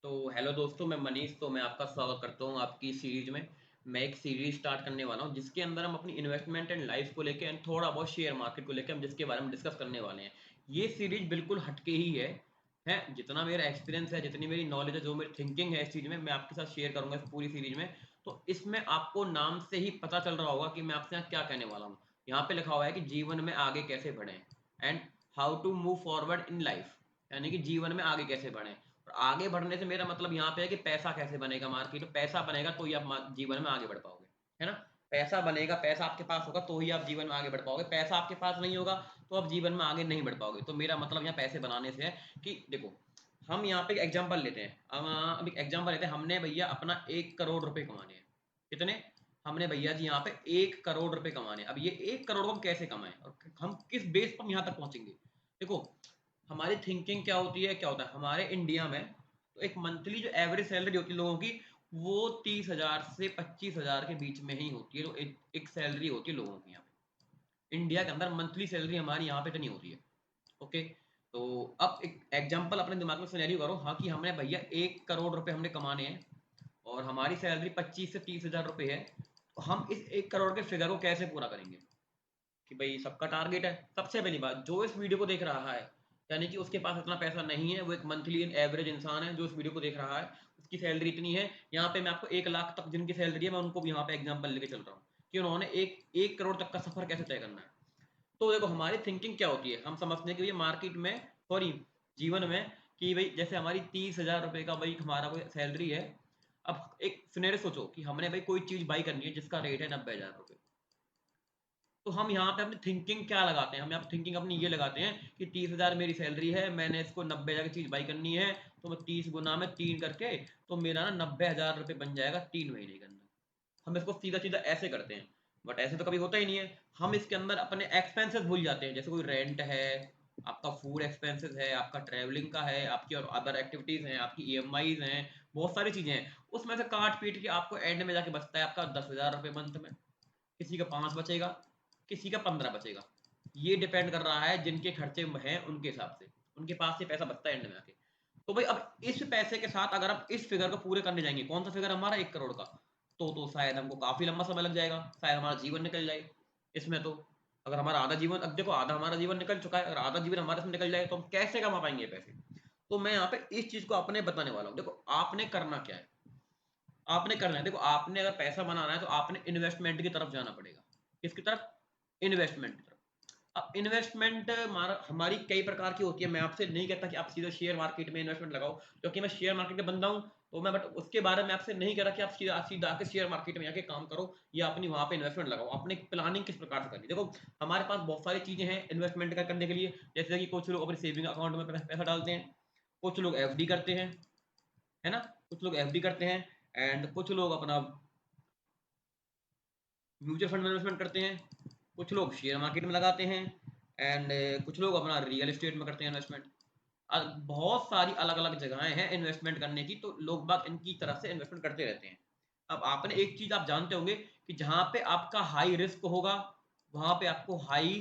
तो हेलो दोस्तों, मैं मनीष। तो मैं आपका स्वागत करता हूँ आपकी सीरीज में। मैं एक सीरीज स्टार्ट करने वाला हूँ जिसके अंदर हम अपनी इन्वेस्टमेंट एंड लाइफ को लेके एंड थोड़ा बहुत शेयर मार्केट को लेके हम जिसके बारे में डिस्कस करने वाले हैं। ये सीरीज बिल्कुल हटके ही है। जितना मेरा एक्सपीरियंस है, जितनी मेरी नॉलेज है, जो मेरी थिंकिंग है इस चीज़ में, मैं आपके साथ शेयर करूँगा इस पूरी सीरीज में। तो इसमें आपको नाम से ही पता चल रहा होगा कि मैं आपसे यहाँ क्या कहने वाला हूँ। यहाँ पे लिखा हुआ है कि जीवन में आगे कैसे बढ़ें and how to move forward in life, यानी कि जीवन में आगे कैसे बढ़ें। और आगे बढ़ने से मेरा मतलब यहाँ पे है कि पैसा कैसे बनेगा, मार्केट में पैसा बनेगा तो ही आप जीवन में आगे बढ़ पाओगे, है ना। पैसा बनेगा, पैसा आपके पास होगा तो ही आप जीवन में आगे बढ़ पाओगे। पैसा आपके पास नहीं होगा तो आप जीवन में आगे नहीं बढ़ पाओगे। तो मेरा मतलब यहाँ पैसे बनाने से है कि देखो, हम यहाँ पे एक एग्जाम्पल लेते हैं। अब एक एग्जाम्पल लेते हैं। हमने भैया अपना 1 करोड़ रुपए कमाने हैं। कितने? हमने भैया जी यहाँ पे 1 करोड़ रुपए कमाने हैं। अब ये 1 करोड़ को हम कैसे कमाएं और हम किस बेस पर हम यहाँ तक पहुंचेंगे। देखो, हमारी थिंकिंग क्या होती है, क्या होता है हमारे इंडिया में। तो एक मंथली जो एवरेज सैलरी होती है लोगों की, वो 30,000 से 25,000 के बीच में ही होती है। तो एक सैलरी होती है लोगों की यहाँ पे इंडिया के अंदर। मंथली सैलरी हमारी यहाँ पे तो नहीं होती है। ओके। तो अब एक एग्जांपल अपने दिमाग में सिनेरियो करो, हाँ, कि हमने भैया 1 करोड़ रुपए हमने कमाने हैं और हमारी सैलरी 25 से 30 हज़ार रुपए है। तो हम इस 1 करोड़ के फिगर को कैसे पूरा करेंगे कि भाई सबका टारगेट है। सबसे पहली बात, जो इस वीडियो को देख रहा है, यानी कि उसके पास इतना पैसा नहीं है, वो एक मंथली एवरेज इंसान है जो इस वीडियो को देख रहा है, उसकी सैलरी इतनी है। यहाँ पे मैं आपको 1 लाख तक जिनकी सैलरी है, मैं उनको भी यहाँ पे एग्जांपल लेके चल रहा हूँ कि उन्होंने एक 1 करोड़ तक का सफर कैसे तय करना है। तो देखो, हमारी थिंकिंग क्या होती है, हम समझते हैं कि ये मार्केट में, सॉरी, जीवन में, कि भाई जैसे हमारी 30,000 रुपए का भाई हमारा कोई सैलरी है। अब एक सिनेरियो सोचो कि हमने भाई कोई चीज बाई करनी है जिसका रेट है 90,000 रुपए। तो हम यहाँ पे अपनी थिंकिंग क्या लगाते हैं, हम यहाँ पे थिंकिंग अपनी ये लगाते हैं कि 30,000 मेरी सैलरी है, मैंने इसको 90,000 की चीज़ बाई करनी है। तो मैं 30 गुना में 3 करके, तो मेरा ना 90,000 रुपये बन जाएगा 3 महीने के अंदर। हम इसको सीधा सीधा ऐसे करते हैं। बट ऐसे तो कभी होता ही नहीं है। हम इसके अंदर अपने एक्सपेंसेस भूल जाते हैं। जैसे कोई रेंट है, आपका फूड एक्सपेंसेस है, आपका ट्रैवलिंग का है, आपकी और अदर एक्टिविटीज़ हैं, आपकी ईएमआईज़ हैं, बहुत सारी चीज़ें हैं। उसमें से काट पीट के आपको एंड में जाके बचता है आपका 10,000 रुपये मंथ में। किसी का 5 बचेगा, किसी का 15 बचेगा। ये डिपेंड कर रहा है जिनके खर्चे हैं उनके हिसाब से, उनके पास से पैसा बचता है एंड में आके। तो भाई अब इस पैसे के साथ अगर आप इस फिगर को पूरे करने जाएंगे, कौन सा फिगर हमारा 1 करोड़ का, तो शायद हमको काफी लंबा समय लग जाएगा, शायद हमारा जीवन निकल जाए इसमें। तो अगर हमारा आधा जीवन, अब देखो, आधा हमारा जीवन निकल चुका है, अगर आधा जीवन हमारे इसमें निकल जाए तो हम कैसे कमा पाएंगे ये पैसे। तो मैं यहाँ पे इस चीज को अपने बताने वाला हूँ। देखो, आपने करना क्या है, आपने करना है, देखो, आपने अगर पैसा बनाना है तो आपने इन्वेस्टमेंट की तरफ जाना पड़ेगा। किसकी तरफ? इन्वेस्टमेंट की तरफ। अब इन्वेस्टमेंट हमारी कई प्रकार की होती है। मैं आपसे नहीं कहता कि आप सीधे शेयर मार्केट में इन्वेस्टमेंट लगाओ, क्योंकि मैं शेयर मार्केट में बंदा हूँ। तो मैं, बट उसके बारे में आपसे नहीं कह रहा कि आप सीधा सीधा आके शेयर मार्केट में आके काम करो या अपनी वहाँ पे इन्वेस्टमेंट लगाओ। आपने प्लानिंग किस प्रकार से करनी है? देखो, हमारे पास बहुत सारी चीजें हैं इन्वेस्टमेंट करने के लिए। जैसे कि कुछ लोग अपने सेविंग अकाउंट में पैसा डालते हैं, कुछ लोग एफडी करते हैं, है ना। कुछ लोग एफडी करते हैं एंड कुछ लोग अपना म्यूचुअल फंड में इन्वेस्टमेंट करते हैं, कुछ लोग शेयर मार्केट में लगाते हैं एंड कुछ लोग अपना रियल एस्टेट में करते हैं इन्वेस्टमेंट। बहुत सारी अलग अलग जगहें हैं इन्वेस्टमेंट करने की, तो लोग बाग इनकी तरफ से इन्वेस्टमेंट करते रहते हैं। अब आपने एक चीज आप जानते होंगे कि जहां पे आपका हाई रिस्क होगा, वहां पे आपको हाई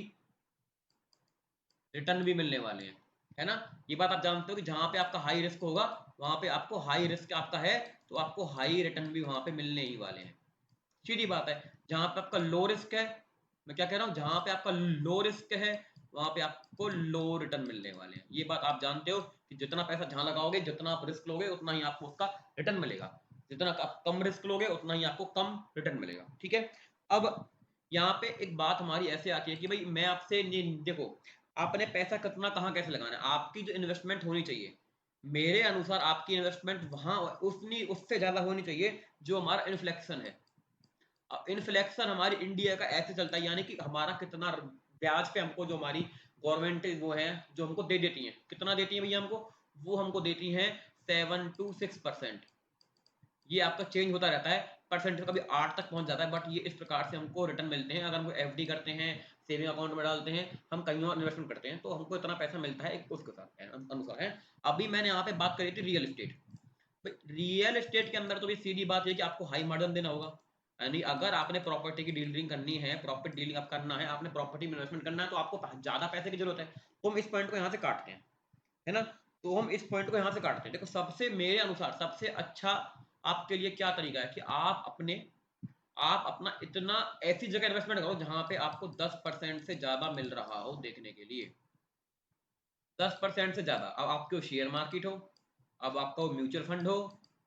रिटर्न भी मिलने वाले हैं, है ना। ये बात आप जानते हो कि जहां पे आपका हाई रिस्क होगा, वहां पे आपको हाई रिस्क आपका है, तो आपको हाई रिटर्न भी वहां पे मिलने ही वाले हैं। सीधी बात है। जहां पे आपका लो रिस्क है, मैं क्या कह रहा हूं, जहां पे आपका लो रिस्क है, वहां पे आपको लो रिटर्न मिलने वाले हैं। ये बात आप जानते हो कि जितना पैसा जहां लगाओगे, जितना आप रिस्क लोगे, उतना ही आपको उसका रिटर्न मिलेगा। जितना आप कम रिस्क लोगे, उतना ही आपको कम रिटर्न मिलेगा। ठीक है। अब यहाँ पे एक बात हमारी ऐसे आती है कि भाई मैं आपसे देखो, आपने पैसा कितना कहाँ कैसे लगाना है, आपकी जो इन्वेस्टमेंट होनी चाहिए, मेरे अनुसार आपकी इन्वेस्टमेंट वहां उतनी उससे ज्यादा होनी चाहिए जो हमारा इन्फ्लेक्शन है। अब इन्फ्लेक्शन हमारी इंडिया का ऐसे चलता है, यानी कि हमारा कितना ब्याज पे हमको जो हमारी गवर्नमेंट वो है जो हमको दे देती है, कितना देती है भैया हमको, वो हमको देती है 7 to 6%। ये आपका चेंज होता रहता है, परसेंटेज कभी 8 तक पहुंच जाता है, बट ये इस प्रकार से हमको रिटर्न मिलते हैं। अगर हमको एफडी करते हैं, सेविंग अकाउंट में डालते हैं, हम कहीं और इन्वेस्टमेंट करते हैं, तो हमको इतना पैसा मिलता है, एक उसके साथ अनुसार है। अभी मैंने यहाँ पे बात करी थी रियल एस्टेट। रियल एस्टेट के अंदर तो भी सीधी बात है कि आपको हाई मार्जिन देना होगा। यानी अगर आपने प्रॉपर्टी की डीलिंग करनी है, प्रॉपर्टी डीलिंग आप करना है, आपने प्रॉपर्टी में इन्वेस्टमेंट करना है, तो आपको ज्यादा पैसे की जरूरत है। तो हम इस पॉइंट को यहाँ से काटते हैं, है ना। तो हम इस पॉइंट को यहाँ से काटते हैं। देखो सबसे मेरे अनुसार सबसे अच्छा आपके लिए क्या तरीका है कि आप अपना इतना ऐसी जगह इन्वेस्टमेंट करो जहाँ पे आपको 10% से ज़्यादा मिल रहा हो देखने के लिए। 10% से ज़्यादा। अब आपके वो शेयर मार्केट हो, अब आपका वो म्यूचुअल फंड हो,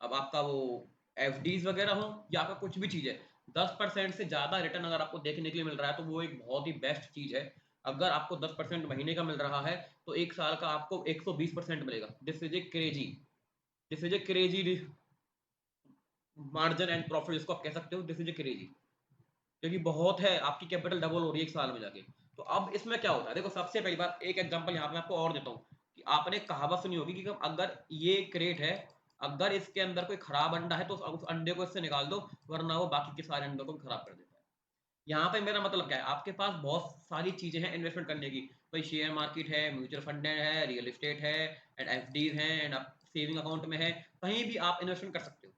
अब आपका वो एफडीज़ वगैरह हो या आपका कुछ भी चीज़ है। 10% से ज़्यादा रिटर्न अगर आपको देखने के लिए मिल रहा है तो वो एक बहुत ही बेस्ट चीज़ है। अगर आपको 10% महीने का मिल रहा है तो 1 साल का आपको 120% मिलेगा। This is a crazy this is a crazy margin and profit जिसको आप कह सकते हो, दिस इज़ ए क्रेज़ी। क्योंकि बहुत है, आपकी कैपिटल डबल हो रही है 1 साल में जाके। तो अब इसमें क्या होता है, देखो सबसे पहली बात एक एग्ज़ाम्पल यहाँ पे मैं आपको और देता हूँ, कि आपने एक कहावत सुनी होगी कि अगर ये क्रेट है, अगर इसके अंदर कोई खराब अंडा है तो उस अंडे को इससे निकाल दो, वरना वो बाकी के सारे अंडों को भी खराब कर देता है। यहाँ पे मेरा मतलब क्या है, आपके पास बहुत सारी चीज़ें हैं इन्वेस्टमेंट करने की। भाई शेयर मार्केट है, म्यूचुअल फंड है, रियल एस्टेट है एंड एफडीज़ हैं एंड आप सेविंग अकाउंट में है, कहीं भी आप इन्वेस्टमेंट कर सकते हो।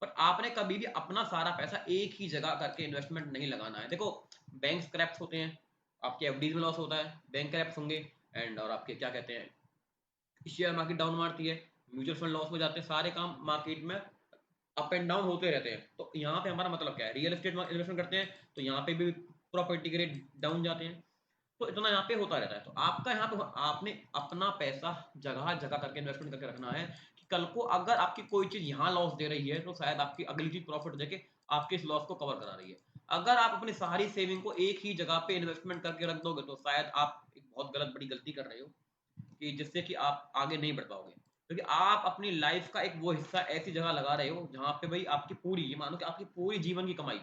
पर आपने कभी भी अपना सारा पैसा एक ही जगह करके इन्वेस्टमेंट नहीं लगाना है। देखो बैंक क्रैप्स होते हैं, आपके एफडीज़ में लॉस होता है, बैंक क्रैप्स होंगे एंड और आपके क्या कहते हैं, शेयर मार्केट डाउन मारती है, म्यूचुअल फंड लॉस हो जाते हैं, सारे काम मार्केट में अप एंड डाउन होते रहते हैं। तो यहाँ पे हमारा मतलब क्या है, रियल एस्टेट में इन्वेस्टमेंट करते हैं, तो यहाँ पे भी प्रॉपर्टी के रेट डाउन जाते हैं। तो इतना यहाँ पे होता रहता है। तो आपका यहाँ पे आपने अपना पैसा जगह-जगह करके इन्वेस्टमेंट करके रखना है कि कल को अगर आपकी कोई चीज़ यहाँ लॉस दे रही है, तो शायद आपकी अगली चीज़ प्रॉफिट देके आपके इस लॉस को कवर करा रही है। अगर आप अपनी सारी सेविंग को एक ही जगह पे इन्वेस्टमेंट करके रख दोगे, तो शायद आप एक बहुत गलत बड़ी गलती कर रहे हो कि जिससे कि आप आगे नहीं बढ़ पाओगे। क्योंकि आप अपनी लाइफ़ का एक वो हिस्सा ऐसी जगह लगा रहे हो, जहाँ पे भई आपकी पूरी ये मानो कि आपकी पूरी जीवन की कमाई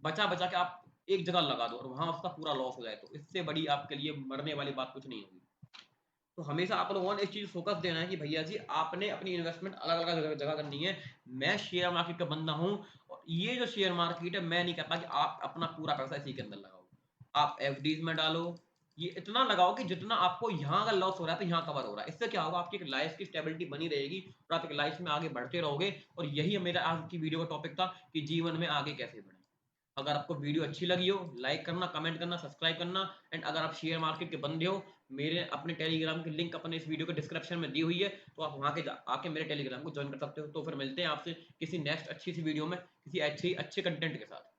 बचा-बचा के आप एक जगह लगा दो और वहाँ उसका पूरा लॉस हो जाए, तो इससे बड़ी आपके लिए मरने वाली बात कुछ नहीं होगी। तो हमेशा आप लोगों ने इस चीज़ फ़ोकस देना है कि भैया जी आपने अपनी इन्वेस्टमेंट अलग-अलग जगह जगह करनी है। मैं शेयर मार्केट का बंदा हूँ और ये जो शेयर मार्केट है मैं नहीं कहता कि आप अपना पूरा पैसा इसी के अंदर लगाओ। आप एफडीज़ में डालो, ये इतना लगाओ कि जितना आपको यहाँ अगर लॉस हो रहा है तो यहाँ कवर हो रहा है। इससे क्या होगा, आपकी एक लाइफ़ की स्टेबिलिटी बनी रहेगी और आप एक लाइफ़ में आगे बढ़ते रहोगे और यही मेरा आज की वीडियो का टॉपिक था कि जीवन में आगे कैसे बढ़ें। अगर आपको वीडियो अच्छी लगी हो, लाइक करना, कमेंट करना, सब्सक्राइब करना एंड अगर आप शेयर मार्केट के बंदे हो, मेरे अपने टेलीग्राम की लिंक अपने इस वीडियो के डिस्क्रिप्शन में दी हुई है, तो आप वहाँ के जा आके मेरे टेलीग्राम को जॉइन कर सकते हो। तो फिर मिलते हैं आपसे किसी नेक्स्ट अच्छी सी वीडियो में, किसी अच्छे कंटेंट के साथ।